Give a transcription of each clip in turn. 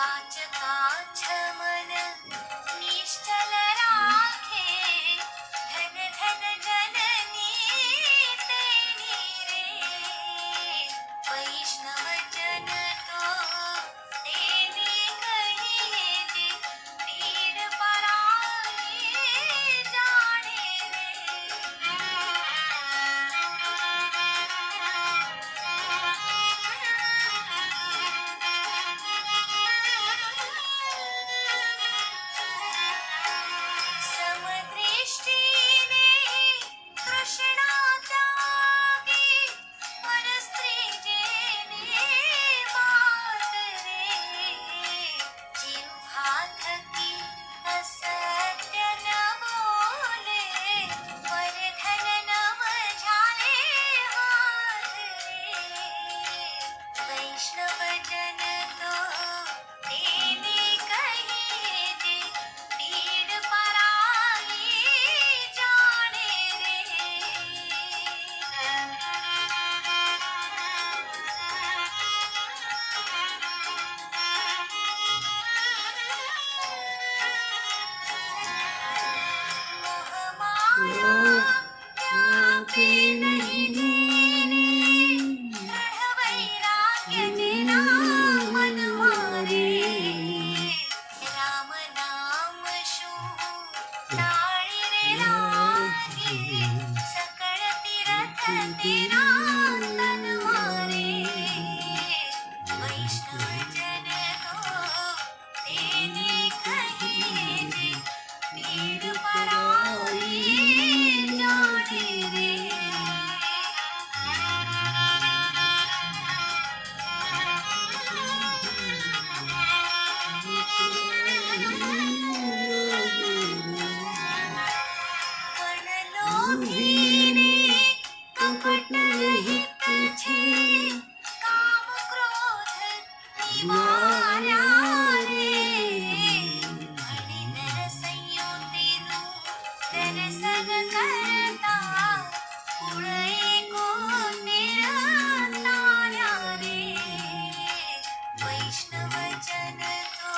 काच मन निश्चल राखे, धन धन जननी तेनी रे। वैष्णव जन तो तेने कहिए जे, पीड़ पराई जाने समदृष्टीने कृष्णा त्यागी, परस्त्री जेने बात रे। जिह्वा थकी असत्य न बोले, वर्धन नव झाले हाथ रे। वैष्णव जन तो तेने कहिए जे, पीड़ पराई जाने रे। मोह माया त्यागे नहीं दीने, दृढ़ वैराग्य जिना मन मारे। राम नाम शू टाळी रे लागे, सकळ तीरथ तेरा तन मारे। वैष्णव जन तो तेने कहिए जे, पीड़ पराई जाने रे। वनलोभीने कपट रहित छे, काम क्रोध निवार्या रे। हरि नर संयुतेनु दर्शन करता, कुळ एको निरतार्या रे। वैष्णव जन तो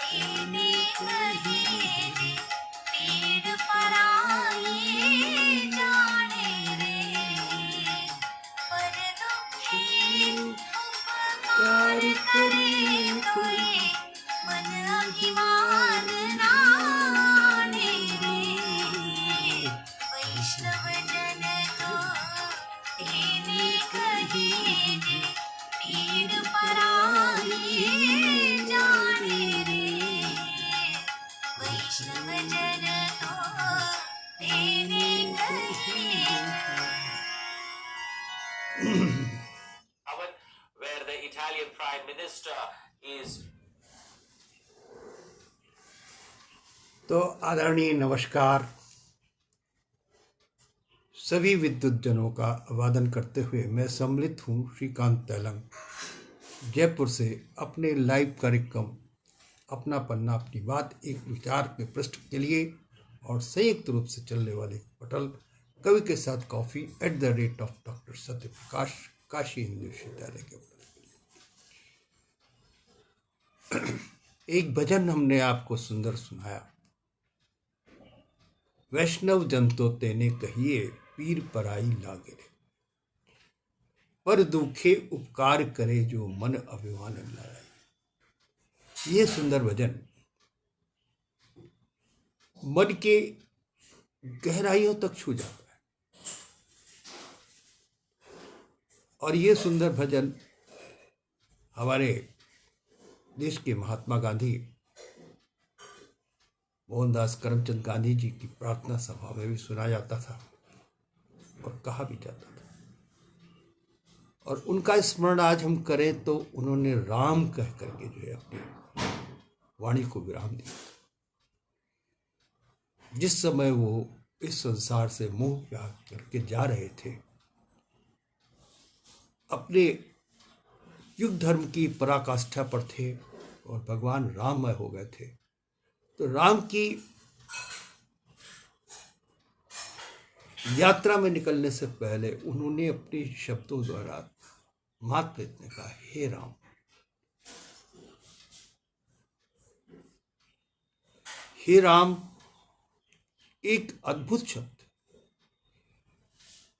तेने कहिए जे, पीड़ पराई जाने रे। पर दुखी उपकार करे कोई, मन अभिमान नाने रे। वैष्णव जन तो तेने कहिए जे, पीड़ पराई जाने रे। वैष्णव जन तो तेने कहिए। Where the Italian Prime Minister is. तो आदरणीय नमस्कार। सभी विद्युत जनों का अभिवादन करते हुए मैं सम्मिलित हूँ श्रीकांत तैलंग, जयपुर से अपने लाइव कार्यक्रम अपना पन्ना अपनी बात एक विचार के पृष्ठ के लिए और संयुक्त रूप से चलने वाले पटल कवि के साथ कॉफी @ डॉक्टर सत्यप्रकाश काशी हिंदू विश्वविद्यालय के पटल। एक भजन हमने आपको सुंदर सुनाया, वैष्णव जन तो तेने कहिए, पीर पराई लागे रे। पर दुखे उपकार करे, जो मन अभिमान लाए। ये सुंदर भजन मन के गहराइयों तक छू जाता है। और ये सुंदर भजन हमारे देश के महात्मा गांधी मोहनदास करमचंद गांधी जी की प्रार्थना सभा में भी सुना जाता था और कहा भी जाता था। और उनका स्मरण आज हम करें तो उन्होंने राम कह करके जो है अपनी वाणी को विराम दिया। जिस समय वो इस संसार से मोह त्याग करके जा रहे थे, अपने युग धर्म की पराकाष्ठा पर थे और भगवान राममय हो गए थे, तो राम की यात्रा में निकलने से पहले उन्होंने अपने शब्दों द्वारा मात्र इतने कहा, हे राम। हे राम एक अद्भुत शब्द,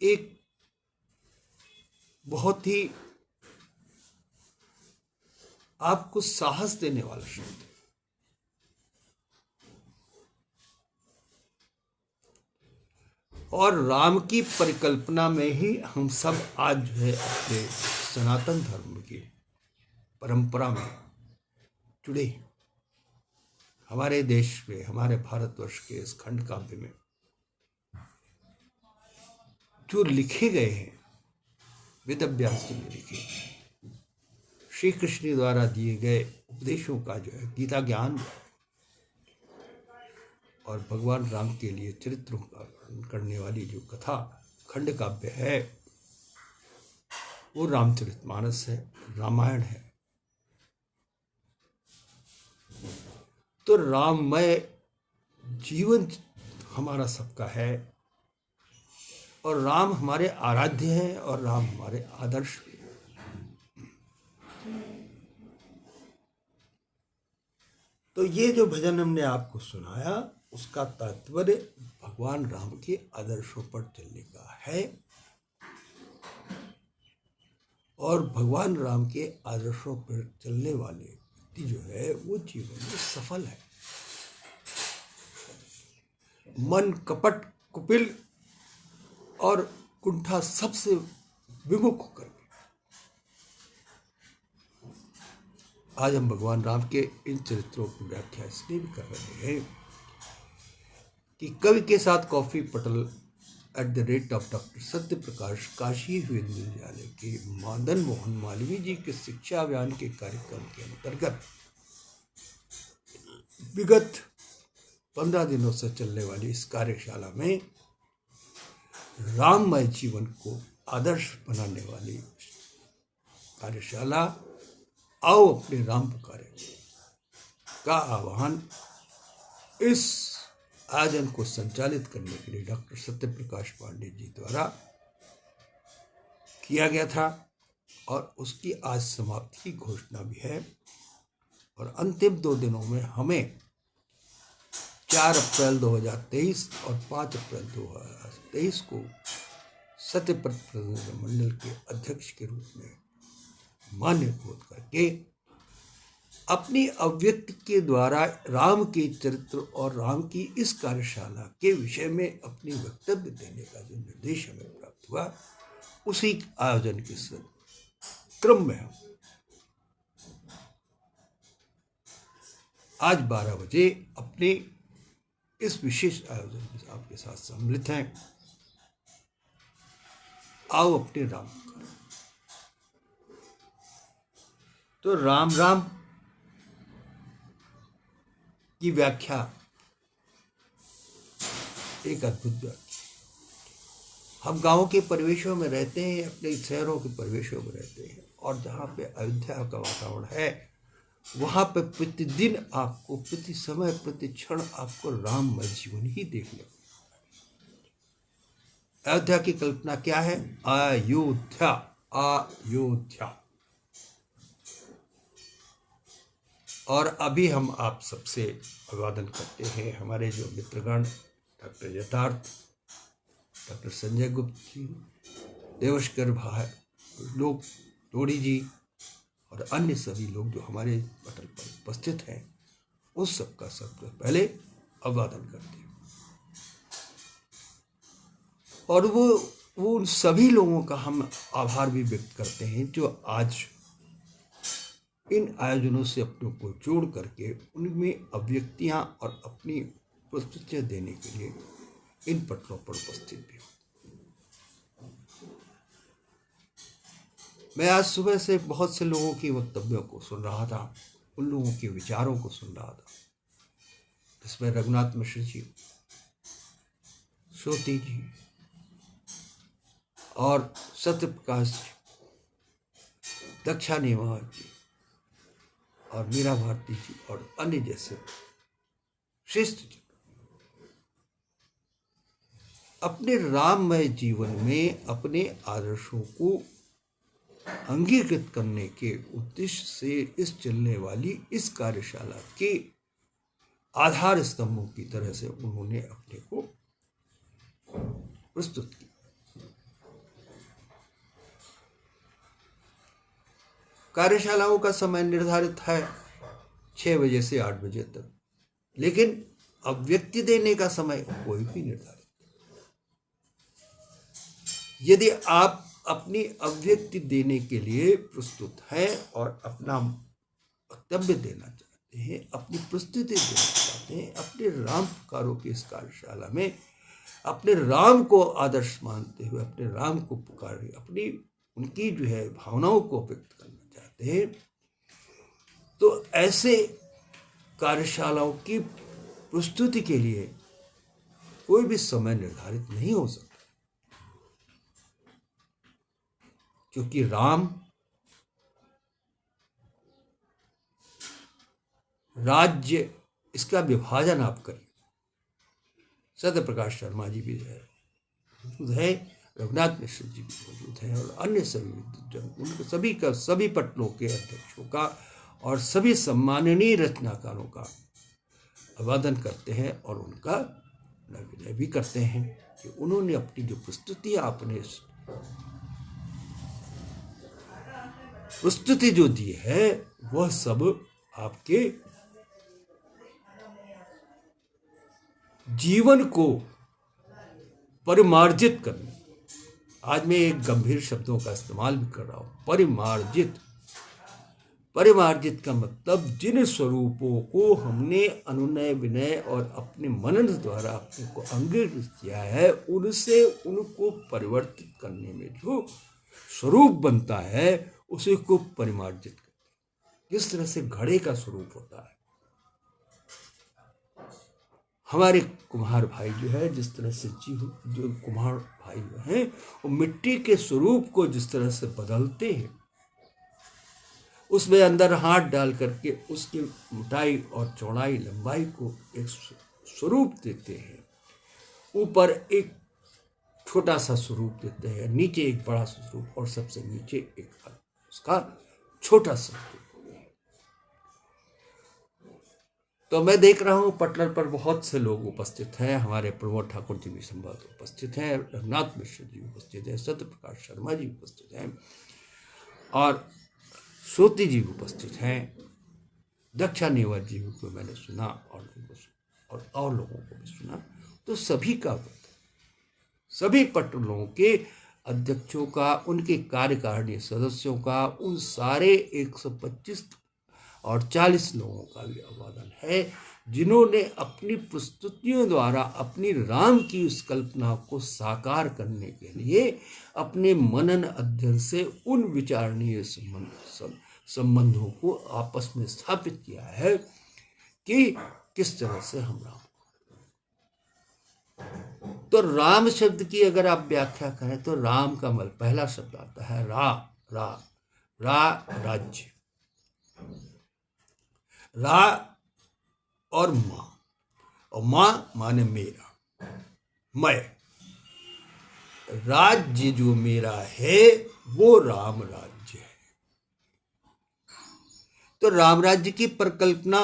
एक बहुत ही आपको साहस देने वाला शब्द है। और राम की परिकल्पना में ही हम सब आज जो है अपने सनातन धर्म की परंपरा में जुड़े। हमारे देश में, हमारे भारतवर्ष के इस खंड काव्य में जो लिखे गए हैं, वेद व्यास जी ने लिखे, श्री कृष्ण द्वारा दिए गए उपदेशों का जो है गीता ज्ञान और भगवान राम के लिए चरित्रों का वर्णन करने वाली जो कथा खंड काव्य है, वो रामचरितमानस है, रामायण है। तो राममय जीवन हमारा सबका है और राम हमारे आराध्य हैं और राम हमारे आदर्श भी हैं। तो ये जो भजन हमने आपको सुनाया उसका तात्पर्य भगवान राम के आदर्शों पर चलने का है और भगवान राम के आदर्शों पर चलने वाले व्यक्ति जो है वो जीवन में सफल है। मन, कपट, कुपिल और कुंठा सबसे विमुख होकर आज हम भगवान राम के इन चरित्रों की व्याख्या इसलिए भी कर रहे हैं कि कवि के साथ कॉफी पटल @ डॉक्टर सत्य प्रकाश काशी विश्वविद्यालय के मदन मोहन मालवीय जी के शिक्षा अभियान के कार्यक्रम के अंतर्गत विगत 15 दिनों से चलने वाली इस कार्यशाला में राममय जीवन को आदर्श बनाने वाली कार्यशाला आओ अपने राम पुकारे का आह्वान इस आयोजन को संचालित करने के लिए डॉक्टर सत्य प्रकाश पांडे जी द्वारा किया गया था और उसकी आज समाप्ति की घोषणा भी है। और अंतिम 2 दिनों में हमें 4 अप्रैल 2023 और 5 अप्रैल 2023 को सत्यप्रत प्रतिनिधि मंडल के अध्यक्ष के रूप में मान्य घोषित करके अपनी अभिव्यक्ति के द्वारा राम के चरित्र और राम की इस कार्यशाला के विषय में अपनी वक्तव्य देने का जो निर्देश हमें प्राप्त हुआ, उसी आयोजन के क्रम में हम आज 12 बजे अपने इस विशेष आयोजन में आपके साथ सम्मिलित हैं। आओ अपने राम पुकारे। तो राम राम की व्याख्या एक अद्भुत व्याख्या। हम गांवों के परिवेशों में रहते हैं, अपने शहरों के परिवेशों में रहते हैं और जहाँ पे अयोध्या का वातावरण है वहाँ पे प्रतिदिन आपको, प्रति समय, प्रति क्षण आपको राममय जीवन ही देखने को। अयोध्या की कल्पना क्या है? अयोध्या, अयोध्या। और अभी हम आप सबसे अभिवादन करते हैं हमारे जो मित्रगण डॉक्टर यथार्थ, डॉक्टर संजय गुप्त जी, देवशकर भाई लोग, टोड़ी जी और अन्य सभी लोग जो हमारे पटल पर उपस्थित हैं, उस सबका सबसे पहले अभिवादन करते हैं। और वो उन सभी लोगों का हम आभार भी व्यक्त करते हैं जो आज इन आयोजनों से अपनों को जोड़ करके उनमें अभिव्यक्तियां और अपनी प्रस्तुतियां देने के लिए इन पटलों पर उपस्थित भी हो। मैं आज सुबह से बहुत से लोगों की वक्तव्यों को सुन रहा था, उन लोगों के विचारों को सुन रहा था, जिसमें रघुनाथ मिश्र जी, श्रोति जी और सत्य प्रकाश जी, दक्षा नेवार जी और मीरा भारती जी और अन्य जैसे श्रेष्ठ जी अपने राममय जीवन में अपने आदर्शों को अंगीकृत करने के उद्देश्य से इस चलने वाली इस कार्यशाला के आधार स्तंभों की तरह से उन्होंने अपने को प्रस्तुत किया। कार्यशालाओं का समय निर्धारित है 6 बजे से 8 बजे तक, लेकिन अव्यक्ति देने का समय कोई भी निर्धारित नहीं। यदि आप अपनी अव्यक्ति देने के लिए प्रस्तुत हैं और अपना वक्तव्य देना चाहते हैं, अपनी प्रस्तुति देना चाहते हैं, अपने राम पुकारो की इस कार्यशाला में अपने राम को आदर्श मानते हुए अपने राम को पुकारे, अपनी उनकी जो है भावनाओं को व्यक्त करना चाहते हैं, तो ऐसे कार्यशालाओं की प्रस्तुति के लिए कोई भी समय निर्धारित नहीं हो सकता, क्योंकि राम राज्य इसका विभाजन आप करें। सत्य प्रकाश शर्मा जी भी मौजूद है, रघुनाथ मिश्र जी भी मौजूद हैं और अन्य सभी विद्वजन, उनके सभी का सभी पटलों के अध्यक्षों का और सभी सम्माननीय रचनाकारों का अभिवादन करते हैं और उनका विनय भी करते हैं कि उन्होंने अपनी जो प्रस्तुति आपने प्रस्तुति जो दी है वह सब आपके जीवन को परिमार्जित करने, आज मैं एक गंभीर शब्दों का इस्तेमाल भी कर रहा हूं, परिमार्जित। परिमार्जित का मतलब जिन स्वरूपों को हमने अनुनय विनय और अपने मनन द्वारा अपने को अंगीकृत किया है, उनसे उनको परिवर्तित करने में जो स्वरूप बनता है उसे को परिमार्जित करते हैं। जिस तरह से घड़े का स्वरूप होता है, हमारे कुम्हार भाई जो है जिस तरह से जो कुम्हार भाई हैं वो मिट्टी के स्वरूप को जिस तरह से बदलते हैं, उसमें अंदर हाथ डाल करके उसकी मोटाई और चौड़ाई लंबाई को एक स्वरूप देते हैं, ऊपर एक छोटा सा स्वरूप देते हैं, नीचे एक बड़ा स्वरूप और सबसे नीचे एक उसका छोटा सा स्वरूप। तो मैं देख रहा हूं पटल पर बहुत से लोग उपस्थित हैं, हमारे प्रमोद ठाकुर जी भी संभवतः उपस्थित हैं, रघुनाथ मिश्र जी उपस्थित हैं, सत्य प्रकाश शर्मा जी उपस्थित हैं और श्रुति जी उपस्थित हैं, दक्षा नेवर जी को मैंने सुना और लोगों को भी सुना। तो सभी का सभी पटलों के अध्यक्षों का, उनके कार्यकारिणी सदस्यों का, उन सारे 125 और 40 लोगों का भी अभिवादन है जिन्होंने अपनी प्रस्तुतियों द्वारा अपनी राम की उस कल्पना को साकार करने के लिए अपने मनन अध्ययन से उन विचारणीय संबंधों को आपस में स्थापित किया है कि किस तरह से हम राम। तो राम शब्द की अगर आप व्याख्या करें तो राम का पहला शब्द आता है राज्य, रा और माँ, और माँ माने मेरा, मैं। राज्य जो मेरा है वो राम राज्य है। तो राम राज्य की परिकल्पना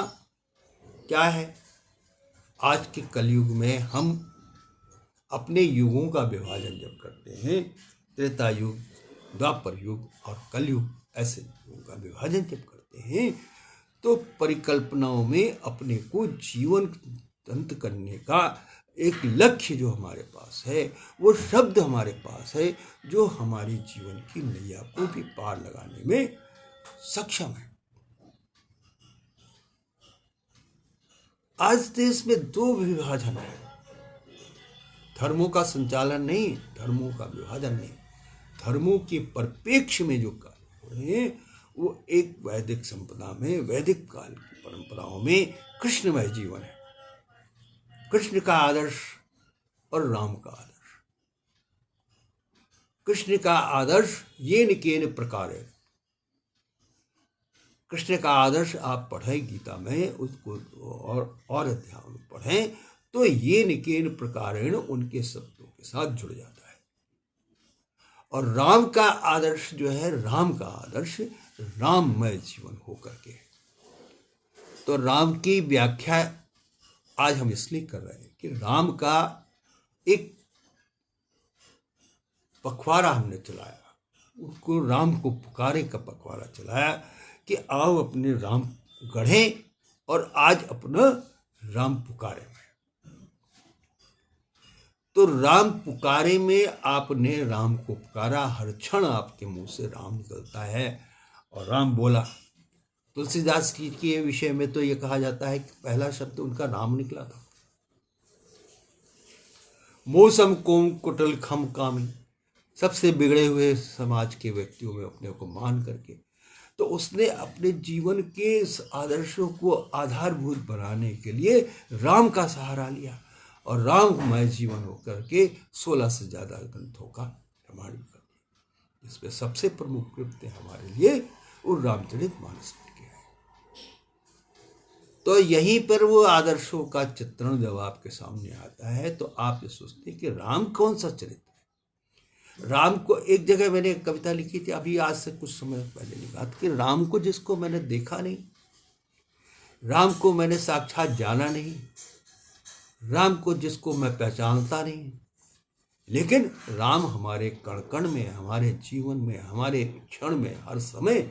क्या है? आज के कलयुग में हम अपने युगों का विभाजन जब करते हैं, त्रेता युग, द्वापर युग और कलयुग, ऐसे युगों का विभाजन जब करते हैं तो परिकल्पनाओं में अपने को जीवन तंत्र करने का एक लक्ष्य जो हमारे पास है, वो शब्द हमारे पास है जो हमारे जीवन की नैया को भी पार लगाने में सक्षम है। आज देश में 2 विभाजन है, धर्मों का संचालन नहीं, धर्मों का विभाजन नहीं। धर्मों के परिप्रेक्ष्य में जो कार्य हो रहे हैं वो एक वैदिक संपदा में, वैदिक काल की परंपराओं में कृष्णमय जीवन है। कृष्ण का आदर्श और राम का आदर्श। कृष्ण का आदर्श येन केन प्रकार है। कृष्ण का आदर्श आप पढ़ें गीता में उसको और अध्याय में पढ़ें तो येन केन प्रकारेण उनके शब्दों के साथ जुड़ जाता है। और राम का आदर्श जो है, राम का आदर्श राममय जीवन होकर के। तो राम की व्याख्या आज हम इसलिए कर रहे हैं कि राम का एक पखवाड़ा हमने चलाया, उनको राम को पुकारे का पखवाड़ा चलाया कि आओ अपने राम गढ़ें और आज अपना राम पुकारे में। तो राम पुकारे में आपने राम को पुकारा, हर क्षण आपके मुंह से राम निकलता है और राम बोला। तुलसीदास जी के विषय में तो ये कहा जाता है कि पहला शब्द उनका राम निकला था। मौसम कोम कुटल खम कामी, सबसे बिगड़े हुए समाज के व्यक्तियों में अपने को मान करके तो उसने अपने जीवन के इस आदर्शों को आधारभूत बनाने के लिए राम का सहारा लिया और राममय जीवन होकर के 16 से ज्यादा ग्रंथों का प्रमाण कर दिया। इसमें सबसे प्रमुख कृत्य हमारे लिए वो रामचरितमानस के है। तो यहीं पर वो आदर्शों का चित्रण जब आपके सामने आता है तो आप ये सोचते हैं कि राम कौन सा चरित्र है। राम को एक जगह मैंने एक कविता लिखी थी, अभी आज से कुछ समय पहले लिखा था कि राम को जिसको मैंने देखा नहीं, राम को मैंने साक्षात जाना नहीं, राम को जिसको मैं पहचानता नहीं, लेकिन राम हमारे कण कण में, हमारे जीवन में, हमारे क्षण में, हर समय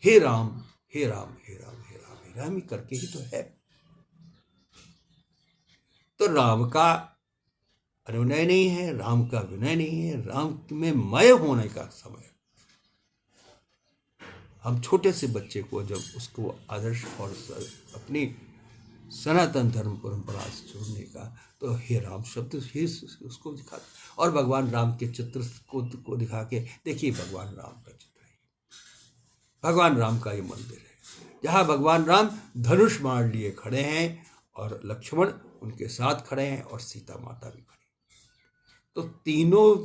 हे राम हे राम हे राम हे राम हे राम ही करके ही तो है। तो राम का अनुनय नहीं है, राम का विनय नहीं है, राम में मय होने का समय। हम छोटे से बच्चे को जब उसको आदर्श और अपनी सनातन धर्म परंपरा से जोड़ने का तो हे राम शब्द ही उसको दिखा और भगवान राम के चित्र को दिखा के देखिए भगवान राम का चित्र है, भगवान राम का ये मंदिर है जहाँ भगवान राम धनुष मार लिए खड़े हैं और लक्ष्मण उनके साथ खड़े हैं और सीता माता भी खड़ी। तो तीनों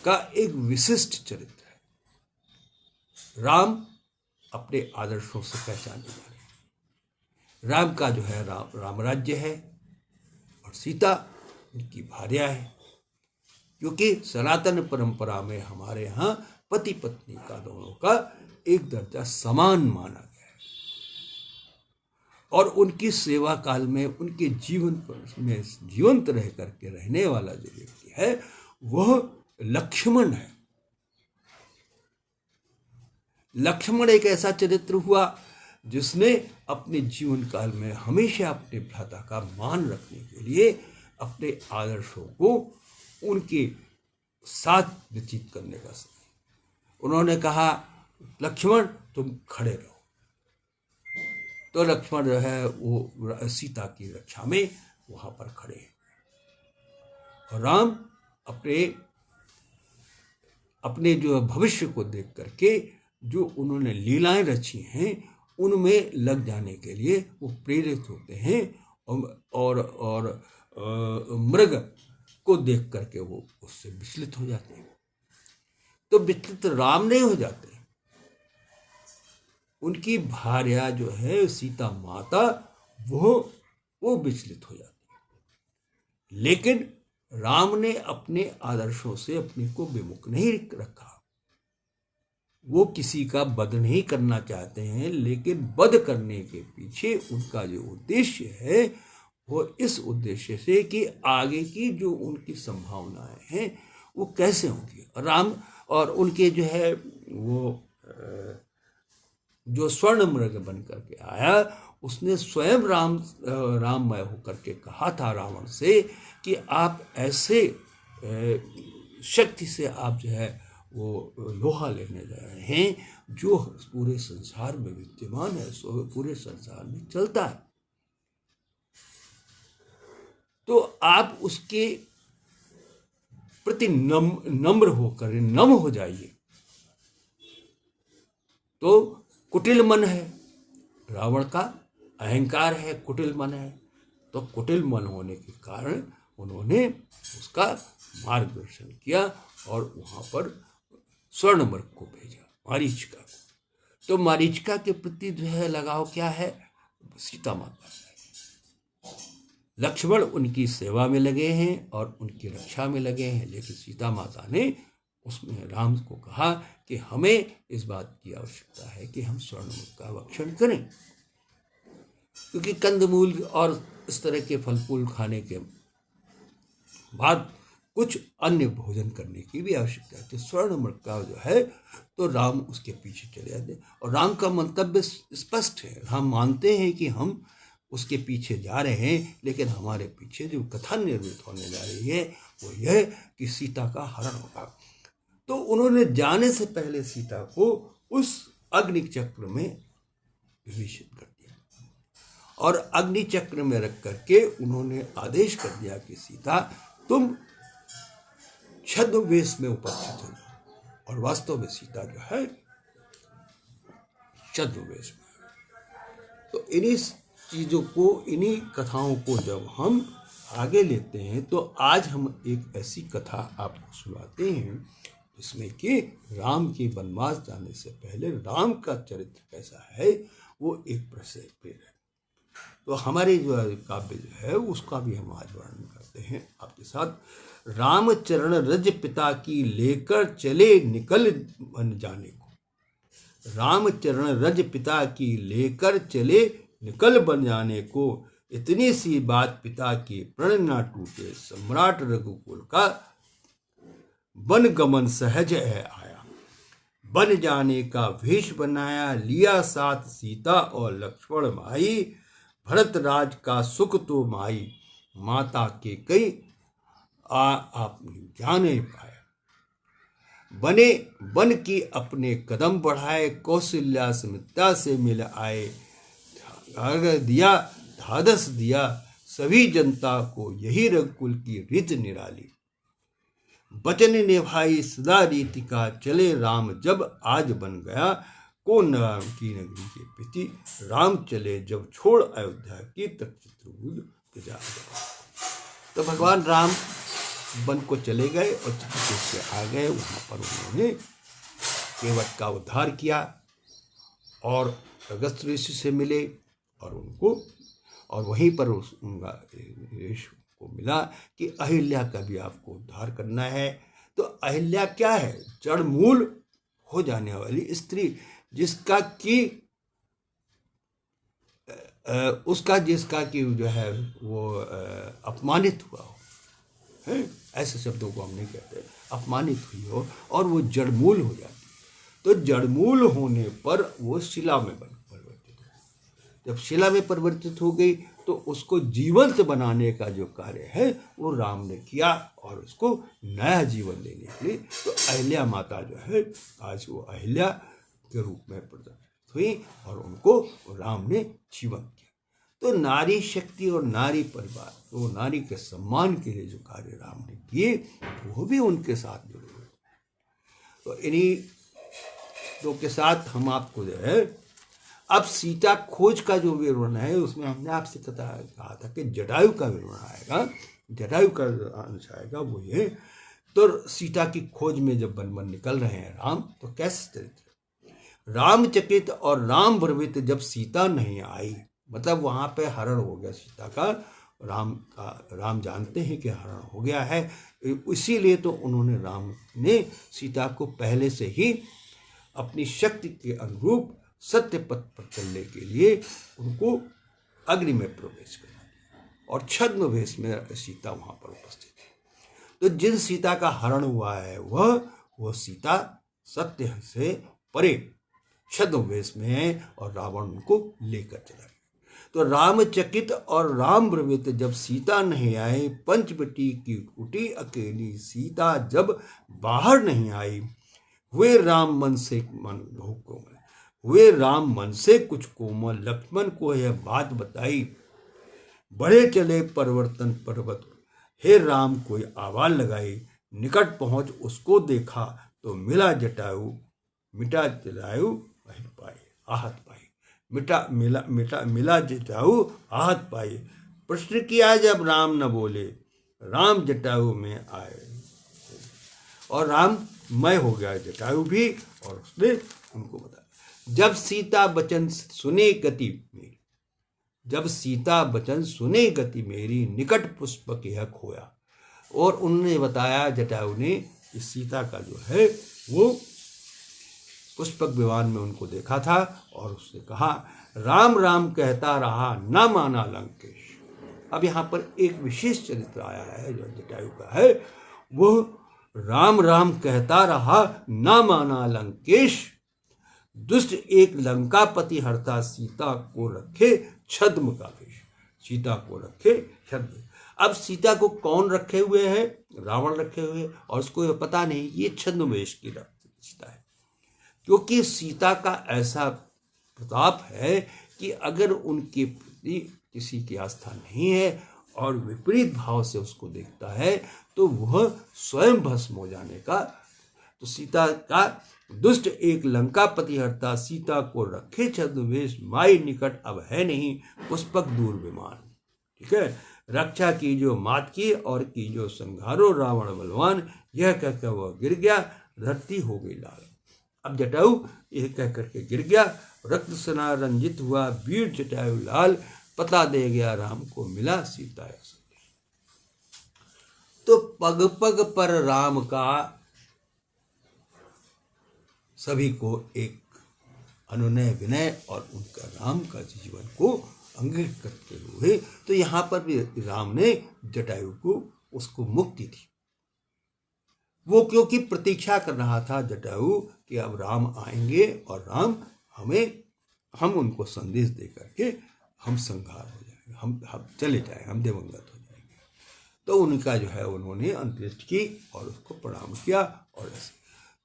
का एक विशिष्ट चरित्र है। राम अपने आदर्शों से पहचाने जाने, राम का जो है राम राज्य है और सीता उनकी भार्या है, क्योंकि सनातन परंपरा में हमारे यहाँ पति पत्नी का दोनों का एक दर्जा समान माना गया है और उनकी सेवा काल में उनके जीवन में जीवंत रह करके रहने वाला जो व्यक्ति है वह लक्ष्मण है। लक्ष्मण एक ऐसा चरित्र हुआ जिसने अपने जीवन काल में हमेशा अपने भ्राता का मान रखने के लिए अपने आदर्शों को उनके साथ व्यतीत करने का समय, उन्होंने कहा लक्ष्मण तुम खड़े रहो। तो लक्ष्मण जो है वो सीता की रक्षा में वहां पर खड़े हैं और राम अपने जो भविष्य को देख करके जो उन्होंने लीलाएं रची हैं उनमें लग जाने के लिए वो प्रेरित होते हैं और मृग को देख करके वो उससे विचलित हो जाते हैं। तो विचलित राम नहीं हो जाते, उनकी भार्या जो है सीता माता वो विचलित हो जाती है। लेकिन राम ने अपने आदर्शों से अपने को विमुख नहीं रखा, वो किसी का वध नहीं करना चाहते हैं, लेकिन वध करने के पीछे उनका जो उद्देश्य है वो इस उद्देश्य से कि आगे की जो उनकी संभावनाएं हैं वो कैसे होंगी। राम और उनके जो है वो जो स्वर्ण मृग बन करके आया उसने स्वयं राममय होकर के कहा था रावण से कि आप ऐसे शक्ति से आप जो है वो लोहा लेने जा रहे हैं जो पूरे संसार में विद्यमान है, पूरे संसार में चलता है, तो आप उसके प्रति नम्र होकर नम हो जाइए। तो कुटिल मन है रावण का, अहंकार है, कुटिल मन है, तो कुटिल मन होने के कारण उन्होंने उसका मार्गदर्शन किया और वहां पर स्वर्ण मृग को भेजा, मारीचिका को। तो मारीचिका के प्रति जो है लगाव क्या है, सीता माता है। लक्ष्मण उनकी सेवा में लगे हैं और उनकी रक्षा में लगे हैं, लेकिन सीता माता ने उसमें राम को कहा कि हमें इस बात की आवश्यकता है कि हम स्वर्ण मृग का भक्षण करें, क्योंकि कंदमूल और इस तरह के फल फूल खाने के बाद कुछ अन्य भोजन करने की भी आवश्यकता है। तो स्वर्ण मृग जो है तो राम उसके पीछे चले जाते, और राम का मंतव्य स्पष्ट है। हम मानते हैं कि हम उसके पीछे जा रहे हैं, लेकिन हमारे पीछे जो कथा निर्मित होने जा रही है वो यह कि सीता का हरण होगा। तो उन्होंने जाने से पहले सीता को उस अग्नि चक्र में विभीषित कर दिया, और अग्नि चक्र में रख करके उन्होंने आदेश कर दिया कि सीता तुम छद्मवेश में उपस्थित हो। और वास्तव में सीता जो है छद्मवेश में। तो इन्हीं चीजों को, इन्हीं कथाओं को जब हम आगे लेते हैं, तो आज हम एक ऐसी कथा आपको सुनाते हैं जिसमें कि राम के वनवास जाने से पहले राम का चरित्र कैसा है वो एक प्रश्न है। तो हमारे जो काव्य जो है उसका भी हम आज वर्णन करते हैं आपके साथ। रामचरण रज पिता की लेकर चले निकल बन जाने को। रामचरण रज पिता की लेकर चले निकल बन जाने को, इतनी सी बात पिता के प्रण न टूटे, सम्राट रघुकुल का वन गमन सहज है आया। बन जाने का वेश बनाया, लिया साथ सीता और लक्ष्मण भाई, भरत राज का सुख तो माई, माता के कई आपने जाने पाया। बने बन की अपने कदम बढ़ाए, कौशल्या सुमित्रा से मिल आए, दिया ढाढ़स दिया सभी जनता को, यही रघुकुल की रीत निराली। वचन निभाई सदा रीति का, चले राम जब आज बन गया, को राम की नगरी के प्रति, राम चले जब छोड़ अयोध्या की, तक चित्रकूट प्रजा। तो भगवान राम वन को चले गए और चित्रकूट से आ गए। वहाँ पर उन्होंने केवट का उद्धार किया और अगस्त्य ऋषि से मिले और उनको, और वहीं पर उनका को मिला कि अहिल्या का भी आपको उद्धार करना है। तो अहिल्या क्या है? जड़ मूल हो जाने वाली स्त्री, जिसका कि जिसका कि जो है वो अपमानित हुआ हो, है ऐसे शब्दों को हम नहीं कहते, अपमानित हुई हो और वो जड़मूल हो जाती है। तो जड़मूल होने पर वो शिला में परिवर्तित हो। जब शिला में परिवर्तित हो गई तो उसको जीवंत बनाने का जो कार्य है वो राम ने किया और उसको नया जीवन देने के लिए तो अहिल्या माता जो है आज वो अहिल्या के रूप में प्रदर्शित हुई और उनको राम ने जीवन किया। तो नारी शक्ति और नारी परिवार, तो नारी के सम्मान के लिए जो कार्य राम ने किए वो भी उनके साथ जुड़े हुए। तो इन्हीं दो के साथ हम आपको जो है अब सीता खोज का जो विवरण है उसमें हमने आपसे कहा था कि जटायु का विवरण आएगा। जटायु का अंश आएगा वो ये। तो सीता की खोज में जब वन निकल रहे हैं राम, तो कैसे चरित्र रामचकित और राम भ्रमित जब सीता नहीं आई, मतलब वहां पे हरण हो गया सीता का, राम जानते हैं कि हरण हो गया है, इसीलिए तो उन्होंने राम ने सीता को पहले से ही अपनी शक्ति के अनुरूप सत्य पथ पर चलने के लिए उनको अग्नि में प्रवेश करना दिया और छद्म वेश में सीता वहां पर उपस्थित है। तो जिन सीता का हरण हुआ है वह सीता सत्य से परे छद्म वेश में है और रावण उनको लेकर चला गया। तो रामचकित और राम भ्रमित जब सीता नहीं आए, पंचवटी की कुटी अकेली सीता जब बाहर नहीं आई, हुए राम मन से मन बहुत कोमल, हुए राम मन से कुछ कोमल, लक्ष्मण को यह बात बताई, बढ़े चले परिवर्तन पर्वत, हे राम कोई आवाज लगाई, निकट पहुंच उसको देखा तो मिला जटायु, मिटा जटायु पाई आहत पाई, मिला जटायु आहत पाई। प्रश्न किया जब राम न बोले, राम जटायु में आए और राम मय हो गया जटायु भी, और उसने उनको बताया। जब सीता बचन सुने गति मेरी, जब सीता बचन सुने गति मेरी, निकट पुष्पक यह खोया। और उन्होंने बताया जटायु ने कि सीता का जो है वो पुष्पक विमान में उनको देखा था और उसने कहा राम राम कहता रहा ना माना लंकेश। अब यहाँ पर एक विशेष चरित्र आया है जो जटायु का है, वो राम राम कहता रहा ना माना लंकेश, दुष्ट एक लंकापति हरता सीता को रखे छद्म का वेश। सीता को रखे छद्म। अब सीता को कौन रखे हुए है? रावण रखे हुए, और उसको पता नहीं ये छद्म वेश की सीता है, क्योंकि सीता का ऐसा प्रताप है कि अगर उनके प्रति किसी की आस्था नहीं है और विपरीत भाव से उसको देखता है तो वह स्वयं भस्म हो जाने का। तो सीता का दुष्ट एक लंकापति हरता सीता को रखे छद्मवेश, माई निकट अब है नहीं पुष्पक दूर विमान। ठीक है, रक्षा की जो मात की और की जो संघारो रावण बलवान, यह कहकर वह गिर गया, धरती हो गई लाल। अब जटायु यह कह करके गिर गया, रक्त सना रंजित हुआ वीर जटायु लाल, पता दे गया राम को मिला सीता। तो पग पग पर राम का सभी को एक अनुनय विनय और उनका राम का जीवन को अंगित करते हुए, तो यहाँ पर भी राम ने जटायु को उसको मुक्ति दी। वो क्योंकि प्रतीक्षा कर रहा था जटायु कि अब राम आएंगे और राम हम उनको संदेश दे करके हम संहार हो जाएंगे, हम चले जाएंगे, हम दिवंगत हो जाएंगे। तो उनका जो है उन्होंने अंत्येष्टि की और उसको प्रणाम किया। और ऐसे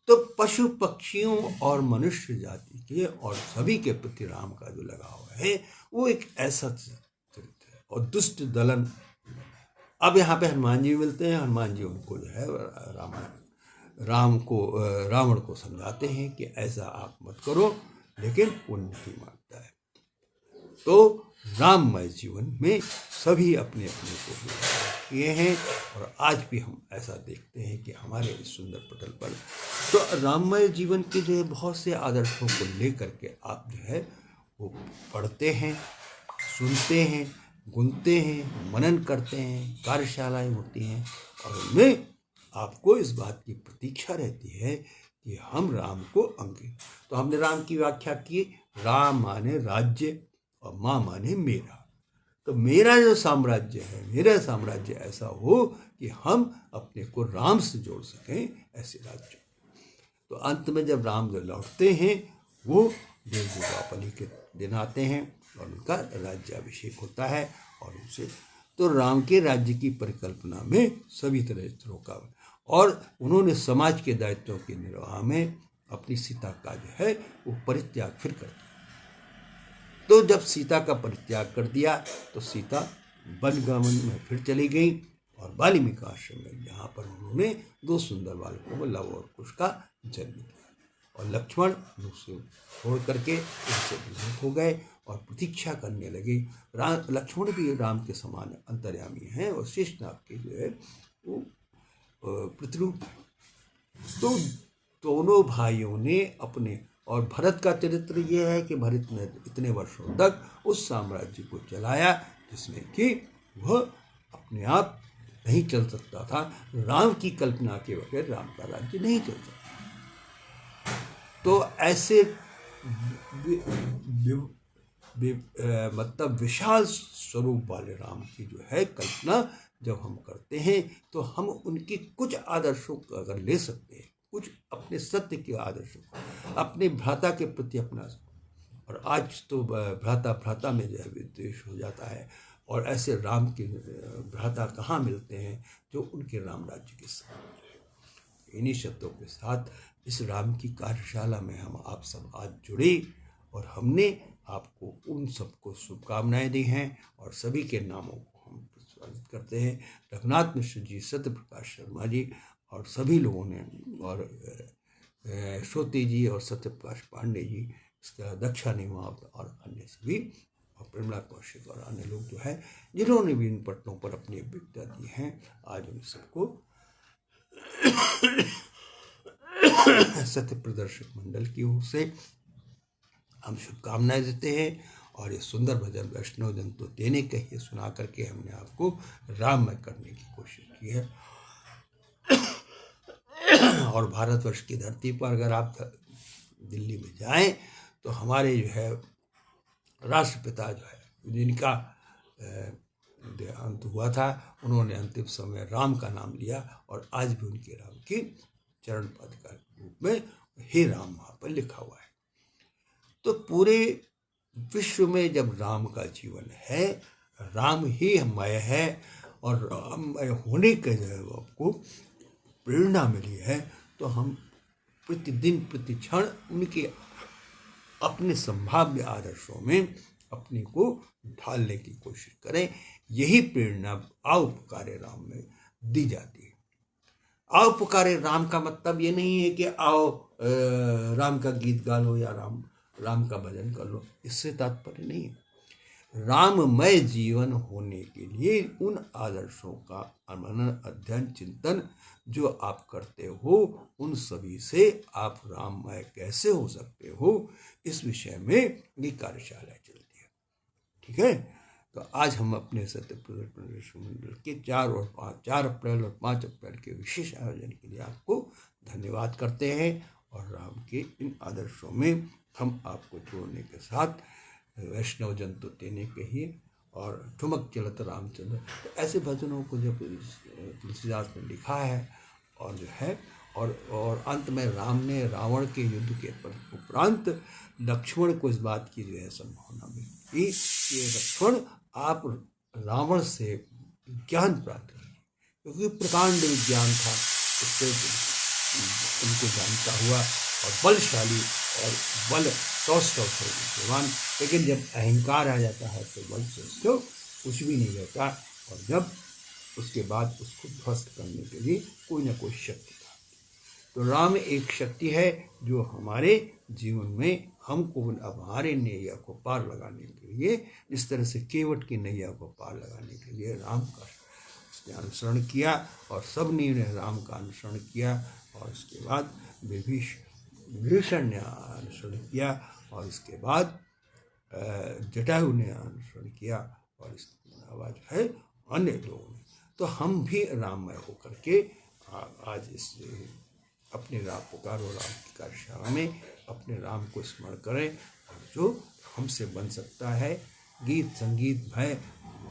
तो पशु पक्षियों और मनुष्य जाति के और सभी के प्रति राम का जो लगाव है वो एक ऐसा चरित्र है। और दुष्ट दलन, अब यहाँ पे हनुमान जी मिलते हैं। हनुमान जी उनको जो है रावण को समझाते हैं कि ऐसा आप मत करो, लेकिन वो नहीं मानता है। तो राममय जीवन में सभी अपने अपने को किए हैं, और आज भी हम ऐसा देखते हैं कि हमारे इस सुंदर पटल पर तो राममय जीवन के जो है बहुत से आदर्शों को लेकर के आप जो है वो पढ़ते हैं, सुनते हैं, गुनते हैं, मनन करते हैं, कार्यशालाएं होती हैं, और उनमें आपको इस बात की प्रतीक्षा रहती है कि हम राम को अंगे। तो हमने राम की व्याख्या की, राम माने राज्य और माँ माने मेरा। तो मेरा जो साम्राज्य है, मेरा साम्राज्य ऐसा हो कि हम अपने को राम से जोड़ सकें, ऐसे राज्य। तो अंत में जब राम जो लौटते हैं वो देव दीपावली के दिन आते हैं और उनका राज्याभिषेक होता है। और उनसे तो राम के राज्य की परिकल्पना में सभी तरह का, और उन्होंने समाज के दायित्वों के निर्वाह में अपनी सीता का जो है वो परित्याग फिर कर दिया। तो जब सीता का परित्याग कर दिया तो सीता वनगमन में फिर चली गई और वाल्मीकि आश्रम में, जहाँ पर उन्होंने 2 सुंदर बालकों को लव और कुश का जन्म दिया। और लक्ष्मण उसे छोड़ करके उनसे विमुख हो गए और प्रतीक्षा करने लगे। लक्ष्मण भी राम के समान अंतर्यामी हैं और शेषनाग के जो है वो प्रतिरूप। तो दोनों भाइयों ने अपने, और भरत का चरित्र ये है कि भरत ने इतने वर्षों तक उस साम्राज्य को चलाया जिसमें कि वह अपने आप नहीं चल सकता था। राम की कल्पना के बगैर राम का राज्य नहीं चल सकता। तो ऐसे मतलब विशाल स्वरूप वाले राम की जो है कल्पना जब हम करते हैं तो हम उनके कुछ आदर्शों को अगर ले सकते हैं, कुछ अपने सत्य के आदर्शों, अपने भ्राता के प्रति अपना, और आज तो भ्राता में जो है विद्वेष हो जाता है। और ऐसे राम के भ्राता कहाँ मिलते हैं जो उनके राम राज्य के साथ। इन्हीं शब्दों के साथ इस राम की कार्यशाला में हम आप सब आज जुड़े और हमने आपको उन सबको शुभकामनाएं दी हैं और सभी के नामों को हम स्वागत करते हैं। रघुनाथ मिश्र जी, सत्य प्रकाश शर्मा जी और सभी लोगों ने, और श्रोति जी और सत्य प्रकाश पांडे जी, इसका दक्षा निमाव और अन्य सभी, और प्रेमला कौशिक और अन्य लोग जो है जिन्होंने भी इन पट्टों पर अपनी अभिज्ञता दी हैं, आज उन सबको सत्य प्रदर्शक मंडल की ओर से हम शुभकामनाएं देते हैं। और ये सुंदर भजन वैष्णव जन तो देने कहिए सुना करके हमने आपको राममय करने की कोशिश की है। और भारतवर्ष की धरती पर अगर आप दिल्ली में जाएं तो हमारे जो है राष्ट्रपिता जो है जिनका देहांत हुआ था, उन्होंने अंतिम समय राम का नाम लिया और आज भी उनके राम की चरण पादुका के रूप में हे राम वहाँ पर लिखा हुआ है। तो पूरे विश्व में जब राम का जीवन है, राम ही मय है और राममय होने के जो है वो आपको प्रेरणा मिली है, तो हम प्रतिदिन प्रतिक्षण उनके अपने संभाव्य आदर्शों में अपने को ढालने की कोशिश करें। यही प्रेरणा आओ पुकारे राम में दी जाती है। आओ पुकारे राम का मतलब ये नहीं है कि आओ राम का गीत गा लो या राम का भजन कर लो, इससे तात्पर्य नहीं है। राममय जीवन होने के लिए उन आदर्शों का मनन, अध्ययन, चिंतन जो आप करते हो, उन सभी से आप राममय कैसे हो सकते हो, इस विषय में ये कार्यशाला चलती है। ठीक है, तो आज हम अपने सत्य प्रदर्शन मंडल के 4 अप्रैल और 5 अप्रैल के विशेष आयोजन के लिए आपको धन्यवाद करते हैं और राम के इन आदर्शों में हम आपको जोड़ने के साथ वैष्णव जन तो तेने कहिए और ठुमक चलत रामचंद्र, तो ऐसे भजनों को जब तुलसीदास ने लिखा है और जो है और अंत में राम ने रावण के युद्ध के उपरांत लक्ष्मण को इस बात की जो है संभावना मिली कि लक्ष्मण आप रावण से ज्ञान प्राप्त करें, क्योंकि प्रकांड विज्ञान था, उससे उनको जानता हुआ और बलशाली और बल सौष्ठव थे विद्वान। लेकिन जब अहंकार आ जाता है तो बल सौष्ठव कुछ भी नहीं रहता, और जब उसके बाद उसको ध्वस्त करने के लिए कोई ना कोई शक्ति था। तो राम एक शक्ति है जो हमारे जीवन में हमको अब हमारे नैया को पार लगाने के लिए, जिस तरह से केवट की नैया को पार लगाने के लिए राम का उसने अनुसरण किया और सब ने राम का अनुसरण किया, और उसके बाद विभीषण ने अनुसरण किया, और इसके बाद जटायु ने अनुसरण किया, और इसके अलावा जो है अन्य लोगों ने। तो हम भी राममय होकर के आज इस अपने राम पुकारो राम की कार्यशाला में अपने राम को स्मरण करें, और जो हमसे बन सकता है गीत संगीत भय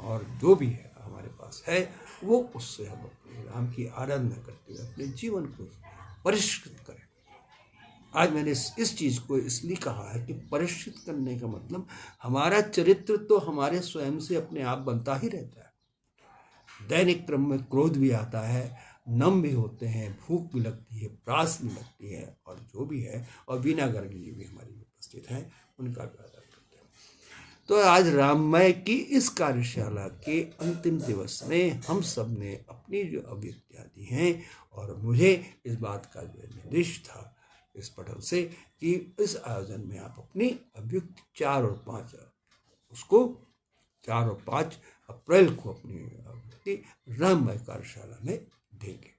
और जो भी है हमारे पास है, वो उससे हम अपने राम की आराधना करते हुए अपने जीवन को परिष्कृत करें। आज मैंने इस चीज़ को इसलिए कहा है कि परिष्कृत करने का मतलब हमारा चरित्र तो हमारे स्वयं से अपने आप बनता ही रहता है। दैनिक क्रम में क्रोध भी आता है, नम भी होते हैं, भूख भी लगती है, प्यास भी लगती है, और जो भी है, और बिना गर्मी जी भी हमारी उपस्थित हैं, उनका भी आदर करते हैं। तो आज राममय की इस कार्यशाला के अंतिम दिवस में हम सब ने अपनी जो अभिव्यक्तियाँ दी हैं, और मुझे इस बात का जो निर्देश था इस पटल से कि इस आयोजन में आप अपनी अभिव्यक्ति 4 और 5 उसको 4 और 5 अप्रैल को अपनी अभिव्यक्ति राममय कार्यशाला में देंगे।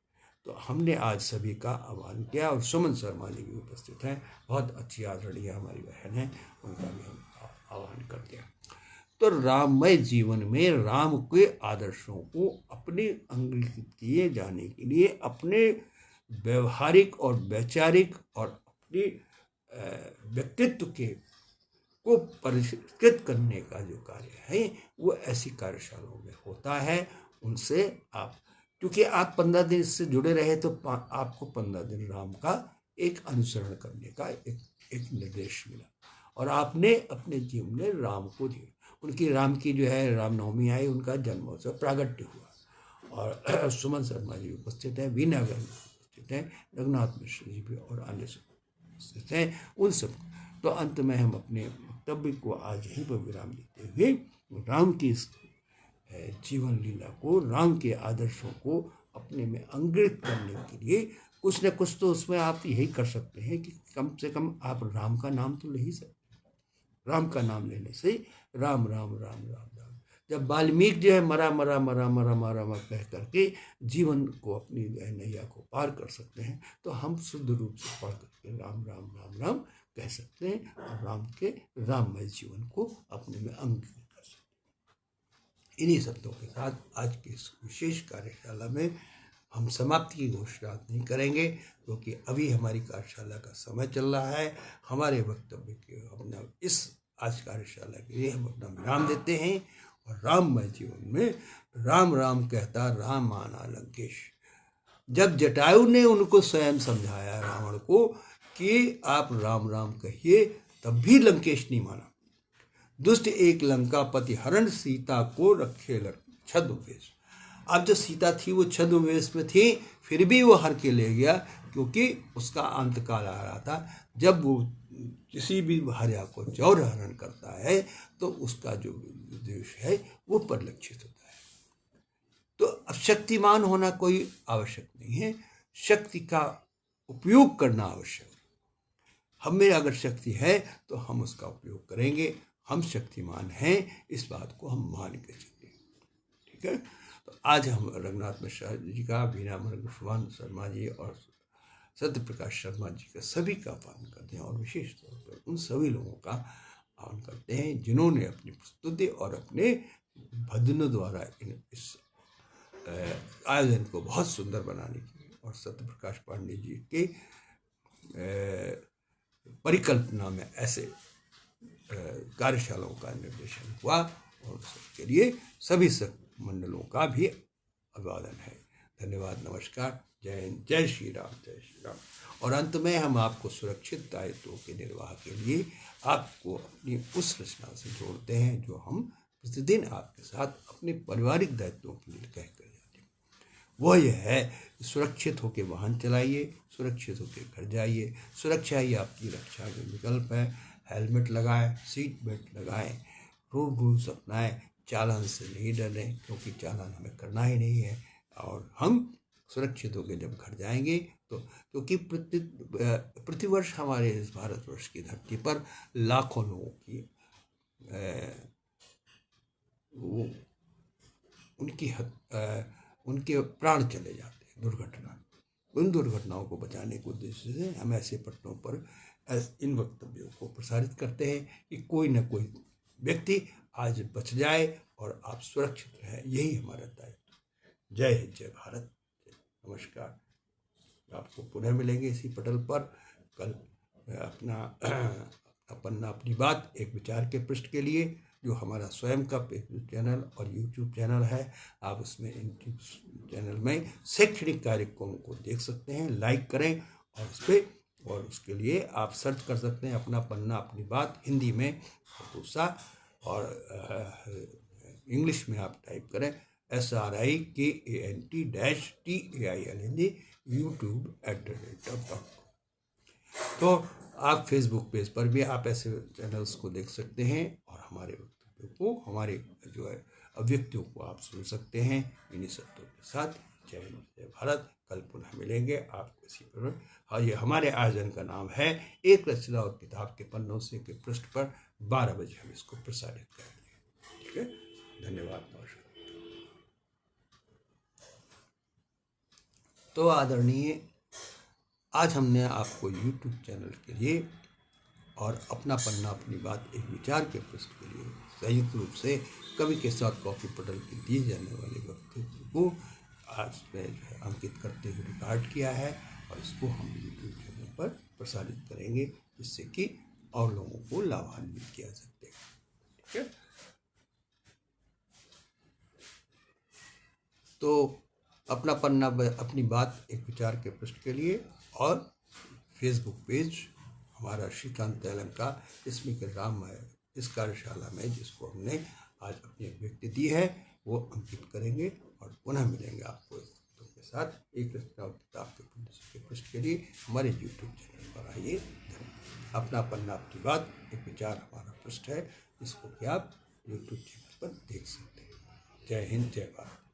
तो हमने आज सभी का आह्वान किया, और सुमन शर्मा जी भी उपस्थित हैं, बहुत अच्छी आदरणीय हमारी बहन है, उनका भी हम आह्वान करते हैं। तो राममय जीवन में राम के आदर्शों को अपने अंगीकृत किए जाने के लिए अपने व्यवहारिक और वैचारिक और अपने व्यक्तित्व के को परिष्कृत करने का जो कार्य है वो ऐसी कार्यशालाओं में होता है। उनसे आप, क्योंकि आप 15 दिन इससे जुड़े रहे, तो आपको 15 दिन राम का एक अनुसरण करने का एक निर्देश मिला, और आपने अपने जीवन में राम को दिया। उनकी राम की जो है रामनवमी आई, उनका जन्मोत्सव प्रागट्य हुआ, और सुमन शर्मा जी उपस्थित हैं, वीनागर उपस्थित हैं, रघुनाथ मिश्र जी भी और अन्य उपस्थित हैं, उन सब। तो अंत में हम अपने वक्तव्य को आज यहीं पर विराम देते हुए राम की इस जीवन लीला को, राम के आदर्शों को अपने में अंग्रित करने के लिए कुछ न कुछ तो उसमें आप यही कर सकते हैं कि कम से कम आप राम का नाम तो ले ही सकते हैं। राम का नाम लेने से राम राम राम राम राम, जब वाल्मीकि जो है मरा मरा मरा मरा मरा मरा कह करके जीवन को अपनी नैया को पार कर सकते हैं, तो हम शुद्ध रूप से पढ़ करके राम राम राम राम कह सकते हैं, और राम के राममय जीवन को अपने में अंकित कर सकते हैं। इन्हीं शब्दों के साथ आज की इस विशेष कार्यशाला में हम समाप्ति की घोषणा नहीं करेंगे, क्योंकि अभी हमारी कार्यशाला का समय चल रहा है। हमारे वक्तव्य के अपना इस आज कार्यशाला के लिए हम अपना विराम देते हैं, और राममय जीवन में राम राम कहता राम आना लंकेश। जब जटायु ने उनको स्वयं समझाया रावण को कि आप राम राम कहिए, तब भी लंकेश नहीं माना। दुष्ट एक लंकापति हरण सीता को रखे छद्मवेश। अब जो सीता थी वो छद्मवेश में थी, फिर भी वो हर के ले गया, क्योंकि उसका अंतकाल आ रहा था। जब वो किसी भी भार्या को जौर हरण करता है तो उसका जो उद्देश्य है वो परिलक्षित होता है। तो अब शक्तिमान होना कोई आवश्यक नहीं है, शक्ति का उपयोग करना आवश्यक है। हमें अगर शक्ति है तो हम उसका उपयोग करेंगे। हम शक्तिमान हैं, इस बात को हम मान के चलेंगे। ठीक है। तो आज हम रघुनाथ मिश्रा जी का, वीणा मृगुष्वान शर्मा जी और सत्य प्रकाश शर्मा जी का सभी का पालन करते हैं, और विशेष तौर पर उन सभी लोगों का पालन करते हैं जिन्होंने अपनी प्रस्तुति और अपने भजनों द्वारा इस आयोजन को बहुत सुंदर बनाने की, और सत्य प्रकाश पांडे जी के परिकल्पना में ऐसे कार्यशालाओं का निर्देशन हुआ, और उसके लिए सभी मंडलों का भी अभिवादन है। धन्यवाद, नमस्कार, जय हिंद, जय श्री राम, जय श्री राम। और अंत में हम आपको सुरक्षित दायित्वों के निर्वाह के लिए आपको अपनी उस रचना से जोड़ते हैं जो हम प्रतिदिन आपके साथ अपने पारिवारिक दायित्वों के लिए कह कर जाते हैं। वह यह है कि सुरक्षित होकर वाहन चलाइए, सुरक्षित होकर घर जाइए। सुरक्षा ही आपकी रक्षा का विकल्प है। हेलमेट लगाएं, सीट बेल्ट लगाएं, रोड रूल्स अपनाएं, चालान से नहीं डरें, क्योंकि चालान हमें करना ही नहीं है। और हम सुरक्षित होकर जब घर जाएंगे तो, क्योंकि प्रतिवर्ष हमारे इस भारतवर्ष की धरती पर लाखों लोगों की उनके प्राण चले जाते हैं दुर्घटना। उन दुर्घटनाओं को बचाने के उद्देश्य से हम ऐसे पट्टों पर इन वक्तव्यों को प्रसारित करते हैं कि कोई न कोई व्यक्ति आज बच जाए और आप सुरक्षित रहें। यही हमारा दायित्व। जय हिंद, जय भारत, नमस्कार। आपको पुनः मिलेंगे इसी पटल पर कल। अपना पन्ना अपनी बात एक विचार के पृष्ठ के लिए, जो हमारा स्वयं का फेसबुक चैनल और यूट्यूब चैनल है, आप उसमें इन चैनल में शैक्षणिक कार्यक्रमों को देख सकते हैं। लाइक करें और उस पर, और उसके लिए आप सर्च कर सकते हैं अपना पन्ना अपनी बात, हिंदी में दूसरा, और इंग्लिश में आप टाइप करें SRIKANT-TAIL YouTube@com। तो आप फेसबुक पेज पर भी आप ऐसे चैनल्स को देख सकते हैं, और हमारे वक्तव्यों को, हमारे जो है अभिव्यक्तियों को आप सुन सकते हैं। इन्हीं शब्दों के साथ जय हिंद, जय भारत। कल पुनः मिलेंगे आपको इसी पर। और ये हमारे आयोजन का नाम है एक रचना और किताब के पन्नों से के पृष्ठ पर 12 बजे हम इसको प्रसारित करेंगे। ठीक है, धन्यवाद, नमस्कार। तो आदरणीय, आज हमने आपको यूट्यूब चैनल के लिए और अपना पन्ना अपनी बात एक विचार के पृष्ठ के लिए संयुक्त रूप से कवि के साथ कॉफी पटल के दिए जाने वाले वक्तव्यों को आज में जो है अंकित करते हुए रिकॉर्ड किया है, और इसको हम यूट्यूब चैनल पर प्रसारित करेंगे, जिससे कि और लोगों को लाभान्वित किया जा सकते हैं। ठीक है, तो अपना पन्ना अपनी बात एक विचार के पृष्ठ के लिए, और फेसबुक पेज हमारा श्रीकांत तैलंग का स्पीकर राम है, इस कार्यशाला में जिसको हमने आज अपनी अभिव्यक्ति दी है वो अंकित करेंगे, और पुनः मिलेंगे आपको के साथ एक रचना और किताब के पृष्ठ के लिए हमारे यूट्यूब चैनल पर। आइए, अपना पन्ना अपनी बात एक विचार हमारा पृष्ठ है, इसको भी आप यूट्यूब चैनल पर देख सकते हैं। जय हिंद, जय भारत।